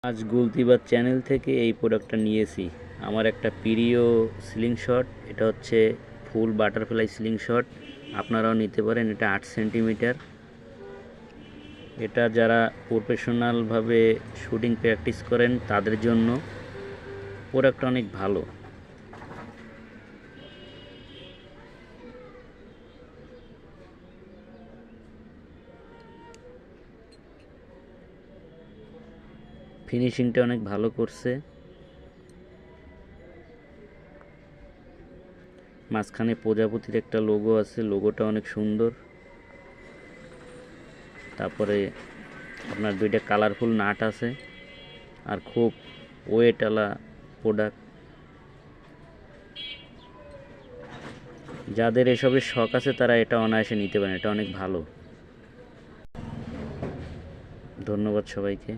আজ গুলতিবাদ চ্যানেল থেকে এই প্রোডাক্টটা নিয়েছি। আমার একটা প্রিয় সিলিং শট, এটা হচ্ছে ফুল বাটারফ্লাই সিলিং শট। আপনারাও নিতে পারেন। এটা 8 সেন্টিমিটার। এটা যারা প্রফেশনালভাবে শুটিং প্র্যাকটিস করেন তাদের জন্য প্রোডাক্টটা অনেক ভালো। ফিনিশিংটা অনেক ভালো করছে। মাঝখানে প্রজাপতির একটা লোগো আছে, লোগোটা অনেক সুন্দর। তারপরে আপনার দুইটা কালারফুল নাট আছে, আর খুব ওয়েটওয়ালা প্রোডাক্ট। যাদের এসবের শখ আছে তারা এটা অনায়াসে নিতে পারেন। এটা অনেক ভালো। ধন্যবাদ সবাইকে।